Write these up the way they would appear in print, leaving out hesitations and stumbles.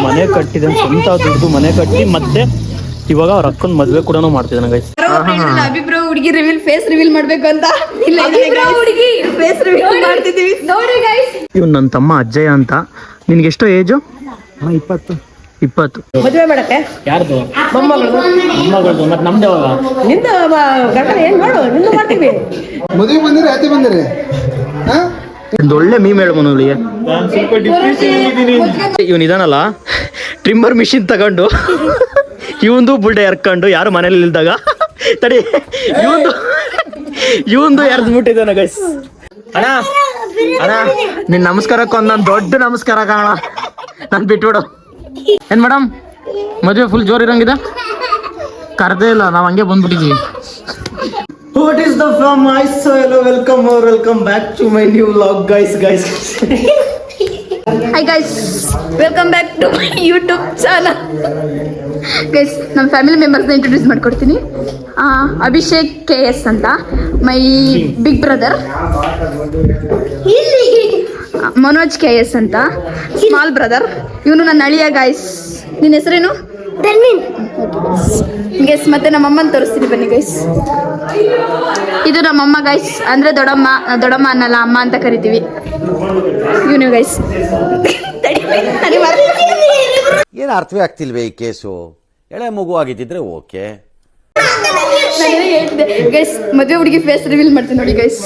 ಮನೆ ಕಟ್ಟಿದ್ದಾನೆ, ಸ್ವಂತ ದುಡ್ಡು ಮನೆ ಕಟ್ಟಿ ಮತ್ತೆ ಇವಾಗ ಅವ್ರ ಅಕ್ಕನ ಮದ್ವೆ ಕೂಡ ಮಾಡ್ತಿದ್ದಾನೆ ಗೈಸ್. ಅಭಿಪ್ರಾಯ ಹುಡುಗಿ ರಿವೀಲ್ ಫೇಸ್ ರಿವೀಲ್ ಮಾಡ್ಬೇಕು ಅಂತ ಹುಡುಗಿ ಫೇಸ್ ರಿವೀಲ್ ಮಾಡ್ತಿದೀವಿ ನೋಡಿ ಗೈಸ್. ಇವ್ನು ನನ್ನ ತಮ್ಮ ಅಜ್ಜಯ್ಯ ಅಂತ. ನಿನ್ಗೆ ಎಷ್ಟೋ ಏಜು? 20. ಮದುವೆ ಮಾಡಕ್ಕೆ ಯಾರ್ದು? ಮೊಮ್ಮಗಳು. ಮತ್ತೆ ನಮ್ದು ಯಾವಾಗ? ನಿಂದು ಗಂಡ ಏನ್ ಮಾಡು, ನಿಂದು ಮಾಡ್ತೀವಿ. ಮದುವೆ ಬಂದಿರಿ ಆಚೆ ಬಂದಿರಿ. ಒಂದು ಒಳ್ಳೆ ಮೀಮ್ ಹೇಳು ಮನೋಳಿಗೆ. ಇವನ್ ಇದಾನಲ್ಲ ಟ್ರಿಮ್ಮರ್ ಮಿಷಿನ್ ತಗೊಂಡು ಇವಂದು ಬುಲ್ಡೆ ಎರ್ಕೊಂಡು ಯಾರು ಮನೇಲಿ ಇಲ್ದಾಗ ತಡಿ ಇವಂದು ಎರ್ದ್ಬಿಟ್ಟಿದ್ದಾನ ಗೈಸ್. ಅಣ್ಣ ಅಣ್ಣ ನಿನ್ ನಮಸ್ಕಾರಕ್ಕೊಂದು ನಾನು ದೊಡ್ಡ ನಮಸ್ಕಾರ ಕಾಣ. ನಾನು ಬಿಟ್ಬಿಡು. ಏನ್ ಮೇಡಮ್ ಮದುವೆ ಫುಲ್ ಜೋರ್ ಇರಂಗಿದೆ? ಕರ್ದೇ ಇಲ್ಲ, ನಾವು ಹಂಗೆ ಬಂದ್ಬಿಟ್ಟಿದ್ವಿ. What is the from my soul? Welcome back to my new vlog guys. Hi guys, welcome back to my YouTube channel. Guys, ನಮ್ಮ ಫ್ಯಾಮಿಲಿ ಮೆಂಬರ್ಸ್ನ ಇಂಟ್ರೊಡ್ಯೂಸ್ ಮಾಡ್ಕೊಡ್ತೀನಿ. ಅಭಿಷೇಕ್ KS ಅಂತ, ಮೈ ಬಿಗ್ ಬ್ರದರ್. ಮನೋಜ್ KS ಅಂತ, ಸ್ಮಾಲ್ ಬ್ರದರ್. ಇವನು ನನ್ನ ಅಳಿಯ ಗಾಯ್ಸ್. ನಿನ್ನ ಹೆಸರೇನು? ಧರ್ಮೀನ್. Guys ಮತ್ತೆ ನಮ್ಮ ಅಮ್ಮನ ತೋರಿಸ್ತೀನಿ ಬನ್ನಿ ಗೈಸ್. ಇದು ನಮ್ಮಮ್ಮ ಗೈಸ್, ಅಂದ್ರೆ ದೊಡ್ಡಮ್ಮ ಅನ್ನಲ್ಲ, ಅಮ್ಮ ಅಂತ ಕರಿತೀವಿ. ಇವನು ಗೈಸ್ ಏನು ಅರ್ಥವೇ ಆಗ್ತಿಲ್ವೇ ಈ ಕೇಸು? ಎಳೆ ಮಗು ಆಗಿದ್ದಿದ್ರೆ ಓಕೆ. ಗೈಸ್ ಮದುವೆ ಹುಡುಗಿ ಫೇಸ್ ರಿವೀಲ್ ಮಾಡ್ತೀನಿ ನೋಡಿ ಗೈಸ್.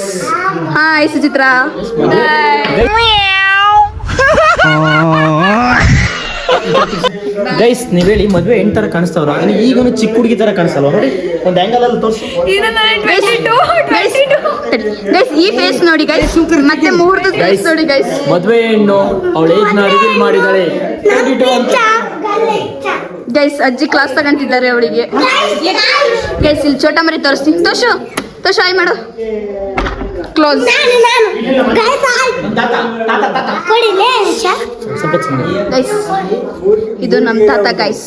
ಹಾಯ್ ಸುಚಿತ್ರಾ. ಗೈಸ್ ನೀವ್ ಹೇಳಿ, ಮದ್ವೆ ಹೆಣ್ ತರ ಕಾಣಿಸ್ತಾವ್ರ? ಈಗನು ಚಿಕ್ಕ ಹುಡುಗಿ ತರ ಕಾಣಿಸ್ತಲ್ವ? ನೋಡಿ ಒಂದು ಆಂಗಲ್ ಅಲ್ಲಿ ತೋರಿಸಿ. ಗೈಸ್ ಈ ಫೇಸ್ ನೋಡಿ ಗೈಸ್, ಮತ್ತೆ ಮುಹೂರ್ತದ ಫೇಸ್ ನೋಡಿ ಗೈಸ್. ಮದ್ವೆ ಹೆಣ್ಣು ಅವಳ ಏಜ್ ನ ರಿವೀಲ್ ಮಾಡಿದಾಳೆ. ಗೈಸ್ ಅಜ್ಜಿ ಕ್ಲಾಸ್ ತಗೊಂತಿದ್ದಾರೆ ಅವಳಿಗೆ. ಗೈಸ್ ಇಲ್ಲಿ ಚೋಟ ಮರಿ ತೋರಿಸ್ತೀನಿ. ತೋಷು ಆಯ್ ಮಾಡು. ಕ್ಲೋಸ್. ಗೈಸ್ ಇದು ನಮ್ಮ ತಾತ ಗೈಸ್.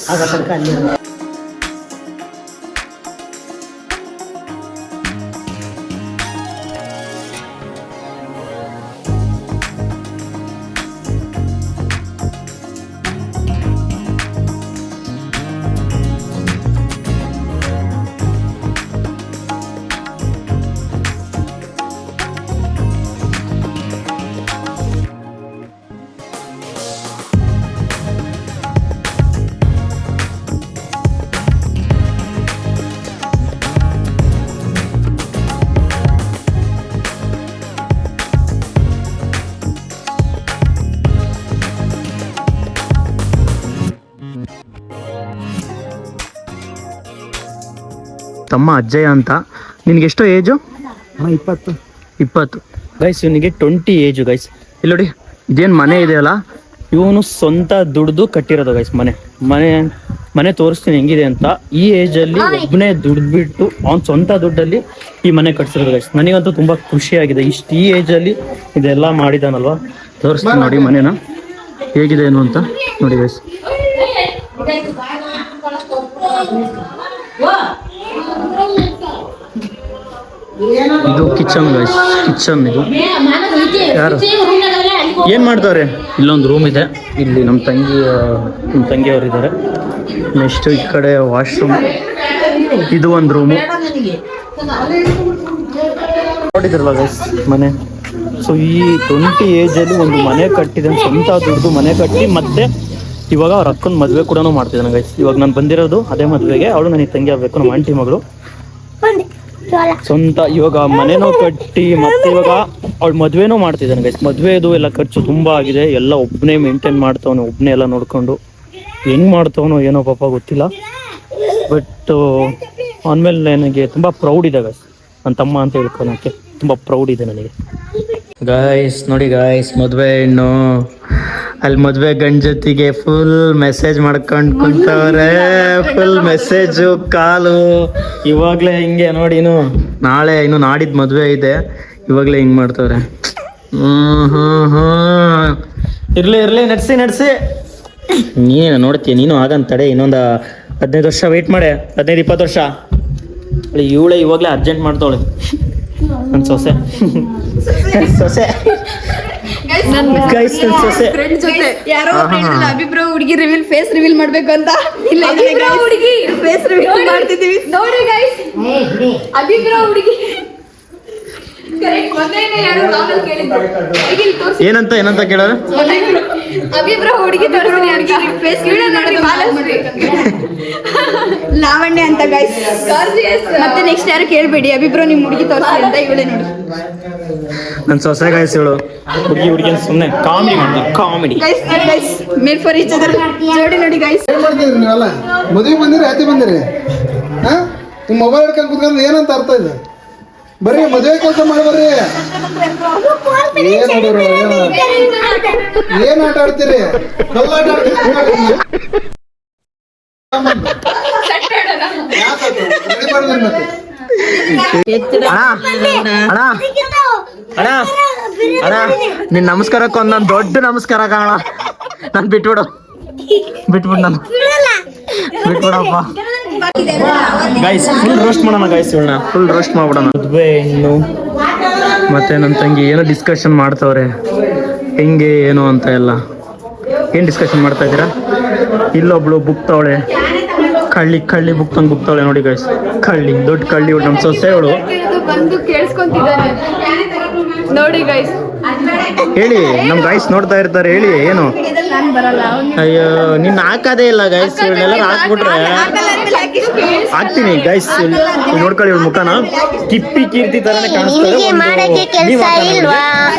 ತಮ್ಮ ಅಜ್ಜಯ್ಯ ಅಂತ. ನಿನ್ಗೆ ಎಷ್ಟೋ ಏಜು? 20 ಗೈಸ್. ಇವನಿಗೆ 20 ಏಜು ಗೈಸ್. ಇಲ್ಲಿ ನೋಡಿ, ಇದೇನು ಮನೆ ಇದೆಯಲ್ಲ, ಇವನು ಸ್ವಂತ ದುಡ್ದು ಕಟ್ಟಿರೋದು ಗೈಸ್. ಮನೆ ತೋರಿಸ್ತೀನಿ ಹೆಂಗಿದೆ ಅಂತ. ಈ ಏಜಲ್ಲಿ ಒಬ್ಬನೇ ದುಡ್ಬಿಟ್ಟು ಅವ್ನ ಸ್ವಂತ ದುಡ್ಡಲ್ಲಿ ಈ ಮನೆ ಕಟ್ಸಿರೋದು ಗೈಸ್. ನನಗಂತೂ ತುಂಬಾ ಖುಷಿಯಾಗಿದೆ. ಈ ಏಜಲ್ಲಿ ಇದೆಲ್ಲ ಮಾಡಿದಾನಲ್ವಾ. ತೋರಿಸ್ತೀನಿ ನೋಡಿ ಮನೆನ ಹೇಗಿದೆ ಏನು ಅಂತ ನೋಡಿ ಗೈಸ್. ಇದು ಕಿಚನ್ ಗೈಸ್. ಇದು ಯಾರು ಏನ್ ಮಾಡ್ತಾರೆ? ಇಲ್ಲೊಂದು ರೂಮ್ ಇದೆ. ಇಲ್ಲಿ ನಮ್ಮ ತಂಗಿಯವರು ಇದ್ದಾರೆ. ನೆಕ್ಸ್ಟ್ ಈ ಕಡೆ ವಾಶ್ರೂಮ್. ಇದು ಒಂದು ರೂಮು ನೋಡಿದ್ರಲ್ಲ ಗೈಸ್ ಮನೆ. ಸೊ ಈ 20 ಏಜಲ್ಲಿ ಒಂದು ಮನೆ ಕಟ್ಟಿದ್ದಾನೆ, ಸ್ವಂತ ದುಡ್ಡು ಮನೆ ಕಟ್ಟಿ ಮತ್ತೆ ಇವಾಗ ಅವ್ರ ಅಕ್ಕನ ಮದುವೆ ಕೂಡ ಮಾಡ್ತಿದ್ದಾನೆ ಗೈಸ್. ಇವಾಗ ನಾನು ಬಂದಿರೋದು ಅದೇ ಮದುವೆಗೆ. ಅವಳು ನನಗೆ ತಂಗಿ ಆಗ್ಬೇಕು, ನಮ್ಮ ಆಂಟಿ ಮಗಳು. ಸ್ವಂತ ಇವಾಗ ಮನೆನೂ ಕಟ್ಟಿ ಮತ್ತೆ ಇವಾಗ ಅವಳು ಮದುವೆನೂ ಮಾಡ್ತಿದ್ದಾನೆ ಗೈಸ್. ಮದುವೆದು ಎಲ್ಲ ಖರ್ಚು ತುಂಬಾ ಆಗಿದೆ. ಎಲ್ಲ ಒಬ್ಬನೇ ಮೇಂಟೈನ್ ಮಾಡ್ತಾವನು, ಒಬ್ಬನೇ ಎಲ್ಲ ನೋಡ್ಕೊಂಡು ಹೆಂಗ್ ಮಾಡ್ತಾವನೋ ಏನೋ ಪಾಪ ಗೊತ್ತಿಲ್ಲ. ಬಟ್ ಆನ್ಮೇಲೆ ನನಗೆ ತುಂಬಾ ಪ್ರೌಡ್ ಇದೆ ಗೈಸ್. ನನ್ನ ತಮ್ಮ ಅಂತ ಹೇಳ್ಕೊಳಕ್ಕೆ ತುಂಬಾ ಪ್ರೌಡ್ ಇದೆ ನನಗೆ ಗೈಸ್. ನೋಡಿ ಗೈಸ್, ಮದುವೆ ಹೆಣ್ಣು ಅಲ್ಲಿ ಮದುವೆ ಗಂಡ ಜೊತೆಗೆ ಫುಲ್ ಮೆಸೇಜ್ ಮಾಡ್ಕೊಂಡು ಕುಂತವ್ರೆ. ಫುಲ್ ಮೆಸೇಜು ಕಾಲು. ಇವಾಗ್ಲೇ ಹಿಂಗೆ ನೋಡಿ, ಇನ್ನು ನಾಡಿದ್ದು ಮದುವೆ ಇದೆ, ಇವಾಗ್ಲೇ ಹಿಂಗ್ ಮಾಡ್ತವ್ರೆ. ಇರ್ಲಿ ನಡ್ಸಿ ನೀನು ನೋಡ್ತೀಯ. ನೀನು ಆಗಂತ ತಡೆ, ಇನ್ನೊಂದು 15 ವರ್ಷ ವೆಯ್ಟ್ ಮಾಡೆ. 15-20 ವರ್ಷ. ಇವಳೆ ಇವಾಗ್ಲೇ ಅರ್ಜೆಂಟ್ ಮಾಡ್ತಾವಳೆ ನನ್ನ ಸೊಸೆ. ಗೈಸ್ ನನ್ ಸೊಸೆ ಫ್ರೆಂಡ್ ಜೊತೆ ಯಾರೋ ಅಭಿಬ್ರೋ ಹುಡುಗಿ ರಿವೀಲ್ ಫೇಸ್ ರಿವೀಲ್ ಮಾಡ್ಬೇಕು ಅಂತ ಇಲ್ಲ ಹುಡುಗಿ ಫೇಸ್ ರಿವೀಲ್ ಮಾಡ್ತಿದೀವಿ ನೋಡಿ ಗೈಸ್ ಅಭಿಬ್ರೋ ಹುಡುಗಿ ಏನಂತ ಕೇಳೋದು ಅಭಿಬ್ರೋ ಹುಡುಗಿ ಫೇಸ್ ಲಾವಣ್ಯ ಅಂತ ಗೈಸ್ ಮತ್ತೆ ನೆಕ್ಸ್ಟ್ ಯಾರು ಕೇಳ್ಬೇಡಿ ಅಭಿಬ್ರೋ ನಿಮ್ ಹುಡುಗಿ ತೋರಿಸಿ ಅಂತ ಇವಳೇ ನೋಡಿ ನನ್ ಸೊಸೆ ಗೈಸ್ ಇವಳು ಹುಡುಗಿ ಸುಮ್ಮನೆ ಕಾಮಿಡಿ ಮಾಡ್ತಾರೆ comedy guys made for each other ಜೋಡಿ ನೋಡಿ ಗೈಸ್ ಏನ್ ಮಾಡ್ತಿದ್ರಿ ನೀವೆಲ್ಲ ಮದುವೆ ಬಂದಿರಿ ಆಚೆ ಬಂದಿರಿ ಹಾ ನಿಮ್ಮ ಮೊಬೈಲ್ ಹಿಡ್ಕೊಂಡು ಕುತ್ಕೊಂಡು ಏನಂತ ಅರ್ಥ ಇದೆ ಬರ್ರಿ ಮದುವೆ ಕೆಲಸ ಮಾಡಿ ಬರ್ರಿ ಏನ್ ನೋಡಿರು ಏನ್ ಆಟ ಆಡ್ತೀರಿ ಕಲ್ಲಾಟ ಆಡ್ತೀರಿ ರೆಡಿ ಮಾಡಿದ್ರಿ ಮತ್ತೆ ಅಣ್ಣ ನಿನ್ ನಮಸ್ಕಾರಕ್ಕೆ ಒಂದೊಂದು ದೊಡ್ಡ ನಮಸ್ಕಾರ ಕಾಣ ನಾನು ಬಿಟ್ಬಿಡು ನಾನು ಬಿಟ್ಬಿಡಪ್ಪ ಗೈಸ್ ಫುಲ್ ರೋಸ್ಟ್ ಮಾಡೋಣ ಗೈಸ್ ಇವಳನ್ನ ಫುಲ್ ರೋಸ್ಟ್ ಮಾಡ್ಬಿಡೋಣ ಮದುವೆ ಹೆಣ್ಣು ಮತ್ತೆ ನನ್ನ ತಂಗಿ ಏನೋ ಡಿಸ್ಕಷನ್ ಮಾಡ್ತವ್ರೆ ಹೆಂಗೆ ಏನು ಅಂತ ಎಲ್ಲ ಏನ್ ಡಿಸ್ಕಷನ್ ಮಾಡ್ತಾ ಇದ್ದೀರಾ ಇಲ್ಲೊಬ್ಳು ಬುಕ್ ತವಳೆ ಕಳ್ಳಿ ಬುಕ್ ತಂದು ಬುಕ್ತಾವಳೆ ನೋಡಿ ಗೈಸ್ ದೊಡ್ಡ ಕಳ್ಳಿ ಇವಳು ನಮ್ಮ ಸೊಸೆ ಇವಳು ಬಂದು ಕೇಳಿಸ್ಕೊಂತಿದ್ದಾನೆ ನೋಡಿ ಗೈಸ್ ಹೇಳಿ ನಮ್ ಗೈಸ್ ನೋಡ್ತಾ ಇರ್ತಾರೆ ಹೇಳಿ ಏನು ನಾನು ಬರಲ್ಲ ಅಯ್ಯೋ ನಿನ್ನ ಹಾಕದೇ ಇಲ್ಲ ಗೈಸ್ ಇವನ್ನೆಲ್ಲ ಹಾಕ್ಬಿಟ್ರೆ ಹಾಕ್ತೀನಿ ಗೈಸ್ ನೋಡ್ಕೊಳ್ಳಿ ಇವ್ಳ ಮುಖನ ಕಿಪ್ಪಿ ಕೀರ್ತಿ ತರನೇ ಕಾಣಿಸ್ತಾರೆ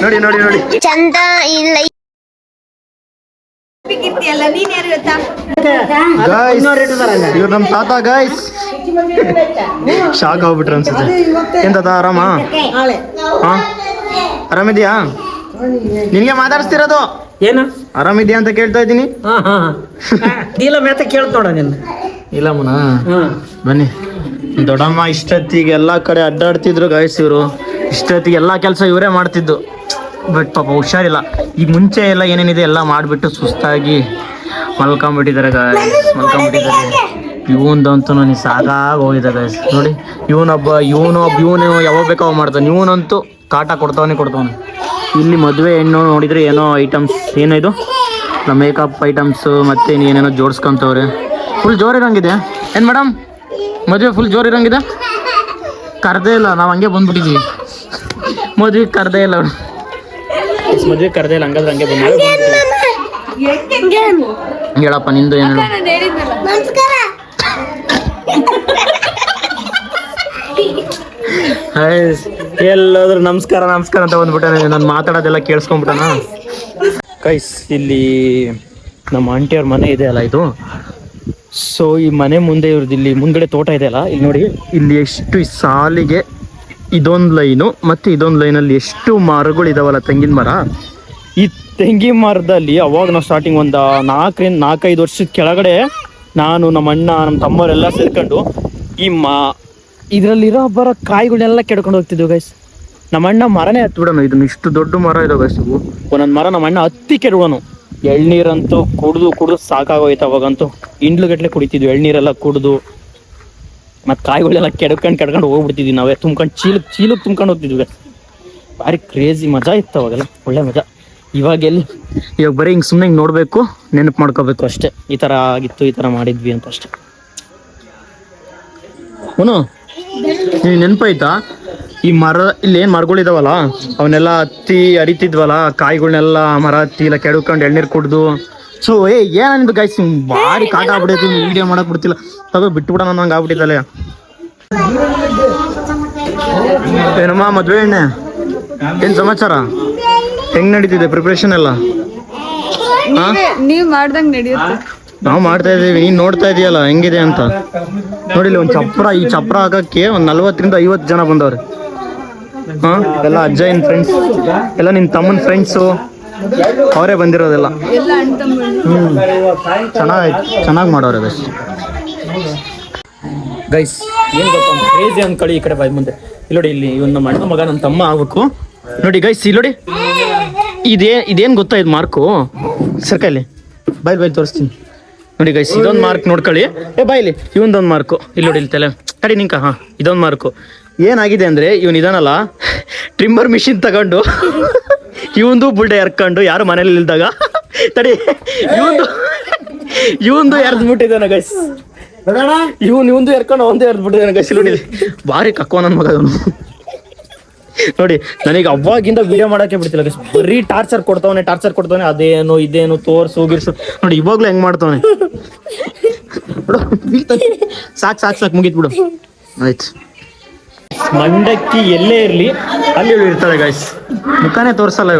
ನೋಡಿ ನೋಡಿ ನೋಡಿ ಚಂದ ಇಲ್ಲ ಇವ್ರು ನಮ್ ತಾತ ಗೈಸ್ ಶಾಕ್ ಆಗ್ಬಿಟ್ರ ಅನ್ಸುತ್ತೆ ಏನ್ ತಾತ ಆರಾಮ ಹಾ ಆರಾಮಿದ್ಯಾ ನಿನ್ಗೆ ಮಾತಾಡಿಸ್ತಿರೋದು ಏನು ಆರಾಮಿದ್ಯಾ ಅಂತ ಕೇಳ್ತಾ ಇದ್ದೀನಿ ಇಲ್ಲ ಮೇತ ಕೇಳ್ತ ನೋಡ ನಿನ್ನ ಇಲ್ಲ ಮುನ ಬನ್ನಿ ದೊಡ್ಡಮ್ಮ ಇಷ್ಟೊತ್ತಿಗೆ ಎಲ್ಲಾ ಕಡೆ ಅಡ್ಡಾಡ್ತಿದ್ರು ಗೈಸ್ ಇವರು ಇಷ್ಟೊತ್ತಿಗೆ ಎಲ್ಲಾ ಕೆಲಸ ಇವರೇ ಮಾಡ್ತಿದ್ದು ಬಟ್ ಪಾಪ ಹುಷಾರಿಲ್ಲ ಈಗ ಮುಂಚೆ ಎಲ್ಲ ಏನೇನಿದೆ ಎಲ್ಲ ಮಾಡಿಬಿಟ್ಟು ಸುಸ್ತಾಗಿ ಮಲ್ಕೊಂಬಿಟ್ಟಿದ್ದಾರೆ ಗೈಸ್ ಮಲ್ಕೊಂಬಿಟ್ಟಿದ್ದಾರೆ ಇವನದಂತೂ ನನಗೆ ಸಾಕಾಗಿ ಹೋಗಿದೆ ಗೈಸ್ ನೋಡಿ ಇವನು ಯಾವಾಗ ಬೇಕಾವ ಮಾಡ್ತಾನೆ ಇವನಂತೂ ಕಾಟ ಕೊಡ್ತಾವನೆ ಇಲ್ಲಿ ಮದುವೆ ಹೆಣ್ಣು ನೋಡಿದ್ರೆ ಏನೋ ಐಟಮ್ಸ್ ಏನೋ ಇದು ನಮ್ಮ ಮೇಕಪ್ ಐಟಮ್ಸ್ ಮತ್ತೆ ಏನೇನೋ ಜೋಡಿಸ್ಕೊಂತವ್ರೆ ಫುಲ್ ಜೋರಿರಂಗಿದೆ ಏನು ಮೇಡಮ್ ಮದುವೆ ಫುಲ್ ಜೋರಿರಂಗಿದೆ ಕರ್ದೇ ಇಲ್ಲ ನಾವು ಹಂಗೆ ಬಂದ್ಬಿಟ್ಟಿದ್ವಿ ಮದುವೆಗೆ ಕರ್ದೇ ಇಲ್ಲ ಮದುವೆ ಕರ್ದೇ ಇಲ್ಲ ಹಂಗಾದ್ರೆ ಹಂಗೆ ಬಂದ ಹೇಳಪ್ಪ ನಿಂದು ಏನು ಎಲ್ಲಾದ್ರೂ ನಮಸ್ಕಾರ ಅಂತ ಬಂದ್ಬಿಟ್ಟಾನೆ ನಾನು ಮಾತಾಡೋದೆಲ್ಲ ಕೇಳಿಸ್ಕೊಂಡ್ಬಿಟ್ಟಾನ ಗೈಸ್ ಇಲ್ಲಿ ನಮ್ಮ ಆಂಟಿಯವ್ರ ಮನೆ ಇದೆ ಅಲ್ಲ ಇದು ಸೊ ಈ ಮನೆ ಮುಂದೆ ಇವ್ರದ್ದು ಇಲ್ಲಿ ಮುಂದ್ಗಡೆ ತೋಟ ಇದೆ ಅಲ್ಲ ಇಲ್ಲಿ ನೋಡಿ ಇಲ್ಲಿ ಎಷ್ಟು ಸಾಲಿಗೆ ಇದೊಂದು ಲೈನು ಮತ್ತೆ ಇದೊಂದು ಲೈನಲ್ಲಿ ಎಷ್ಟು ಮರಗಳು ಇದಾವಲ್ಲ ತೆಂಗಿನ ಮರ ಈ ತೆಂಗಿನ ಮರದಲ್ಲಿ ಅವಾಗ ನಾವು ಸ್ಟಾರ್ಟಿಂಗ್ ಒಂದು 4-5 ವರ್ಷದ ಕೆಳಗಡೆ ನಾನು ನಮ್ಮ ಅಣ್ಣ ನಮ್ಮ ತಮ್ಮವರೆಲ್ಲ ಸೇರ್ಕೊಂಡು ಈ ಇದರಲ್ಲಿರೋ ಬರೋ ಕಾಯಿಗಳನ್ನೆಲ್ಲ ಕೆಡ್ಕೊಂಡು ಹೋಗ್ತಿದ್ವು ಗೈಸ್ ನಮ್ಮ ಅಣ್ಣ ಮರನೇ ಹತ್ಬಿಡೋನು ಇದನ್ನ ಇಷ್ಟು ದೊಡ್ಡ ಮರ ಇದಾವೆ ಗೈಸ್ ಇವು ಒಂದೊಂದು ಮರ ನಮ್ಮ ಅಣ್ಣ ಹತ್ತಿ ಕೆಡವನು ಎಳ್ನೀರಂತೂ ಕುಡಿದು ಸಾಕಾಗೋಯ್ತು ಅವಾಗಂತೂ ಇಂಡ್ಲುಗಟ್ಲೆ ಕುಡಿತಿದ್ವಿ ಎಳ್ನೀರೆಲ್ಲ ಕುಡಿದು ಮತ್ತು ಕಾಯಿಗಳೆಲ್ಲ ಕೆಡ್ಕೊಂಡು ಹೋಗ್ಬಿಡ್ತಿದ್ವಿ ನಾವೇ ತುಂಬ್ಕೊಂಡು ಚೀಲಕ್ಕೆ ತುಂಬ್ಕೊಂಡು ಹೋಗ್ತಿದ್ವಿ ಗೈಸ್ ಭಾರಿ ಕ್ರೇಜಿ ಮಜಾ ಇತ್ತು ಅವಾಗೆಲ್ಲ ಒಳ್ಳೆ ಮಜಾ ಇವಾಗ ಬರೀ ಹಿಂಗೆ ಸುಮ್ಮನೆ ಹಿಂಗೆ ನೋಡಬೇಕು ನೆನಪು ಮಾಡ್ಕೋಬೇಕು ಅಷ್ಟೇ ಈ ಥರ ಆಗಿತ್ತು ಈ ಥರ ಮಾಡಿದ್ವಿ ಅಂತ ಅಷ್ಟೇ ನೀವು ನೆನಪಾಯ್ತಾ ಈ ಮರ ಇಲ್ಲಿ ಏನು ಮರಗಳಿದಾವಲ್ಲ ಅವನ್ನೆಲ್ಲ ಹತ್ತಿ ಅರಿತಿದ್ವಲ್ಲ ಕಾಯಿಗಳನ್ನೆಲ್ಲ ಮರ ಹತ್ತಿ ಇಲ್ಲ ಕೆಡ್ಕೊಂಡು ಎಳ್ನೀರು ಕುಡ್ದು ಸೊ ಏನಿದು ಗೈಸ್ ಭಾರಿ ಕಾಟ ಆಗ್ಬಿಡೈತಿ ವಿಡಿಯೋ ಮಾಡಕ್ ಬಿಡ್ತಿಲ್ಲ ತಗೋ ಬಿಟ್ಬಿಡೋಣ ನಂಗೆ ಆಗ್ಬಿಟ್ಟಿದ್ದಲ್ಲ ಏನಮ್ಮ ಮದುವೆ ಎಣ್ಣೆ ಏನು ಸಮಾಚಾರ ಹೆಂಗ್ ನಡೀತಿದೆ ಪ್ರಿಪ್ರೇಷನ್ ಎಲ್ಲ ನೀವ್ ಮಾಡ್ದಂಗ್ ನಡೆಯುತ್ತೆ ನಾವು ಮಾಡ್ತಾ ಇದೀವಿ ನೀನ್ ನೋಡ್ತಾ ಇದೀಯಲ್ಲ ಹೆಂಗಿದೆ ಅಂತ ನೋಡಿಲ್ಲ ಈ ಚಪ್ರ ಹಾಕಕ್ಕೆ ಒಂದ್ 40-50 ಜನ ಬಂದವ್ರೆ ಹಾ ಎಲ್ಲ ಅಜ್ಜಯ್ಯನ್ ಫ್ರೆಂಡ್ಸ್ ಎಲ್ಲ ನಿನ್ ತಮ್ಮನ್ ಫ್ರೆಂಡ್ಸು ಅವರೇ ಬಂದಿರೋದೆಲ್ಲ ಚೆನ್ನಾಗಿ ಮಾಡೋರೆ ಗೈಸ್ ಏನ್ ಗೊತ್ತ ಕ್ರೇಜಿ ಅನ್ಕೊಳ್ಳಿ ಈ ಕಡೆ ಬಾಯ್ ಮುಂದೆ ಇಲ್ಲಿ ನೋಡಿ ಇಲ್ಲಿ ಇವನ್ ನಮ್ಮ ಅಣ್ಣ ಮಗ ನನ್ನ ತಮ್ಮ ಆಗ್ಬೇಕು ನೋಡಿ ಗೈಸ್ ಇಲ್ಲಿ ನೋಡಿ ಇದೇನ್ ಗೊತ್ತಾ ಇದು ಮಾರ್ಕು ಸರ್ಕಲ್ಲಿ ಬಾಯ್ ತೋರಿಸ್ತೀನಿ ನೋಡಿ ಗೈಸ್ ಇದೊಂದು ಮಾರ್ಕ್ ನೋಡ್ಕೊಳ್ಳಿ ಬಾಯ್ಲಿ ಇವೊಂದೊಂದು ಮಾರ್ಕು ಇಲ್ಲಿ ನೋಡಿ ಇಲ್ಲಿ ತಲೆ ಕಡಿ ನಿಂಕ ಹಾ ಇದೊಂದು ಮಾರ್ಕು ಏನಾಗಿದೆ ಅಂದ್ರೆ ಇವನ್ ಇದಾನಲ್ಲ ಟ್ರಿಮ್ಮರ್ ಮಿಷಿನ್ ತಗೊಂಡು ಇವಂದು ಬುಲ್ಡೆ ಎರ್ಕೊಂಡು ಯಾರು ಮನೇಲಿ ಇಲ್ದಾಗ ತಡಿ ಇವಂದು ಎರ್ದ್ಬಿಟ್ಟಿದ್ದಾನೆ ಗೈಸ್. ಇವಂದು ಎರ್ಕೊಂಡು ಅವಂದು ಎರ್ದ್ಬಿಟ್ಟಿದ್ದಾನೆ ಗೈಸ್. ನೋಡಿ ಭಾರಿ ಕಕ್ಕೋ ನನ್ನ ಮಗ ಅವನು. ನೋಡಿ ನನಗೆ ಅವಾಗಿಂದ ವಿಡಿಯೋ ಮಾಡಕ್ಕೆ ಬಿಡ್ತಿಲ್ಲ ಗೈಸ್. ಬರೀ ಟಾರ್ಚರ್ ಕೊಡ್ತಾವನೆ ಅದೇನು ಇದೇನು ತೋರ್ಸು ಗಿರ್ಸು. ನೋಡಿ ಇವಾಗ್ಲೂ ಹೆಂಗ್ ಮಾಡ್ತಾವನೆ ಬಿಡು. ಸಾಕು ಮುಗೀತ್ ಬಿಡು. ಆಯ್ತು, ಮಂಡಕ್ಕಿ ಎಲ್ಲೇ ಇರ್ಲಿ ಅಲ್ಲಿ ಇವಳು ಇರ್ತಾಳೆ ಗೈಸ್. ಮುಖಾನೇ ತೋರ್ಸಲ್ಲ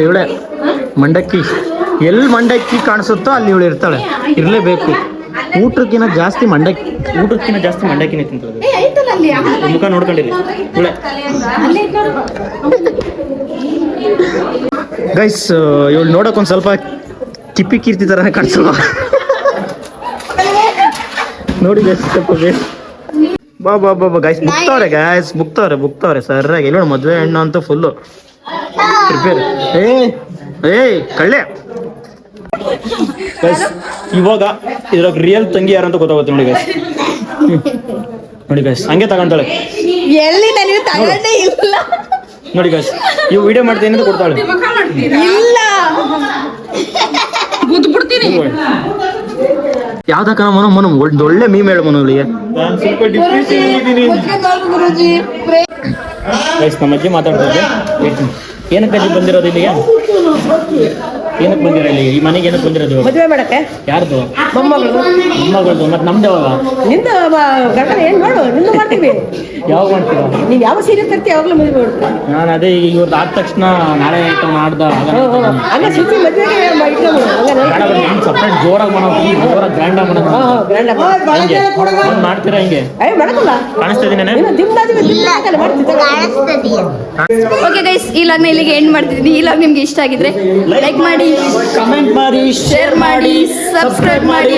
ಇವಳೆ ಮಂಡಕ್ಕಿ. ಎಲ್ಲಿ ಮಂಡಕ್ಕಿ ಕಾಣಿಸುತ್ತೋ ಅಲ್ಲಿ ಇವಳು ಇರ್ತಾಳೆ, ಇರ್ಲೇಬೇಕು. ಊಟಕ್ಕಿಂತ ಜಾಸ್ತಿ ಮಂಡಕ್ಕಿನೇ ತಿಂತಾಳೆ. ಮುಖ ನೋಡ್ಕೊಂಡಿರಿ ಇವಳೆ ಗೈಸ್. ಇವಳು ನೋಡಕ್ ಒಂದ್ ಸ್ವಲ್ಪ ಕಿಪ್ಪಿ ಕೀರ್ತಿ ತರನೇ ಕಾಣಿಸಲ್ವಾ? ನೋಡಿ ಗೈಸ್, ಸ್ವಲ್ಪ ಬಾ ಗೈಸ್ ಬುಕ್ತವ್ರೆ ಸರ್ರಾಗಿ. ಇಲ್ಲ ಮದ್ವೆ ಹೆಣ್ಣು ಅಂತೂ ಫುಲ್ಲು ಪ್ರಿಪೇರ್. ಕಳ್ಳೆ ಗೈಸ್. ಇವಾಗ ಇದ್ರಾಗ ರಿಯಲ್ ತಂಗಿ ಯಾರಂತ ಗೊತ್ತಾಗುತ್ತೆ ನೋಡಿ ಗೈಸ್. ಹಂಗೆ ತಗೊಂತಾಳೆ ಎಲ್ಲಿ ನನಗೆ ತಗೊಂಡೇ ಇಲ್ಲ. ನೋಡಿ ಗೈಸ್, ಇವು ವಿಡಿಯೋ ಮಾಡ್ತೀನಿ ಅಂತ ಕೊಡ್ತಾಳೆ. ಇಲ್ಲ ಯಾವ್ದಕ್ಕ ಮನು ಒಳ್ಳೆ ಮೀಮ್ ಹೇಳು ಮನುಗಳಿಗೆ. ಗೈಸ್, ನಮ್ಮ ಅಜ್ಜಿ ಮಾತಾಡ್ತಿದ್ದೆ. ಏನಕ್ಕೆ ಅಜ್ಜಿ ಬಂದಿರೋದು ಇಲ್ಲಿಗೆ? ಏನಕ್ಕೆ ಬಂದಿರೋ ಇಲ್ಲಿ ಈ ಮನೆಗೆ? ಏನಕ್ಕೆ ಬಂದಿರೋದು? ಮದುವೆ ಮಾಡಕ್ಕೆ. ಯಾರ್ದು? ಮೊಮ್ಮಗಳದು. ಮತ್ತೆ ನಮ್ದು ಯಾವಾಗ? ನಿಂದು ಗಂಡ ಏನ್ ಮಾಡು, ನಿಂದು ಮಾಡ್ತೀವಿ. ಯಾವಾಗ ಮಾಡ್ತೀರಾ? ನೀವ್ ಯಾವ ಸೀರೆ ತರ್ತೀವಿ ಯಾವಾಗ್ಲೂ ಮದುವೆ ಮಾಡ್ತೀವಿ. ನಾನು ಅದೇ ಇವ್ರದ್ದು ಆದ ತಕ್ಷಣ ನಾಳೆ ಆಯ್ತು ಮಾಡ್ದ ಅಲ್ಲ ಸುದ್ದಿ ಮದುವೆಗೆ ಸಪ್ರೇಟ್ ಜೋರಾಗಿ ಮಾಡೋದು, ಜೋರಾಗಿ ಗ್ರ್ಯಾಂಡ್ ಆಗಿ ಮಾಡೋದು. ಹಿಂಗೆ ಮಾಡ್ತೀರಾ? ಹಿಂಗೆ ಮಾಡಕಲ್ಲ ಕಾಣಿಸ್ತಾ ಇದೀನಿ. ಓಕೆ ಗೈಸ್, ಈ ಲಾಗ್ನ ಇಲ್ಲಿಗೆ ಎಂಡ್ ಮಾಡ್ತಿದ್ದೀನಿ. ಈ ಲಾಗ್ ನಿಮ್ಗೆ ಇಷ್ಟ ಆಗಿದ್ರೆ ಲೈಕ್ ಮಾಡಿ, ಕಮೆಂಟ್ ಮಾಡಿ, ಶೇರ್ ಮಾಡಿ, ಸಬ್ಸ್ಕ್ರೈಬ್ ಮಾಡಿ.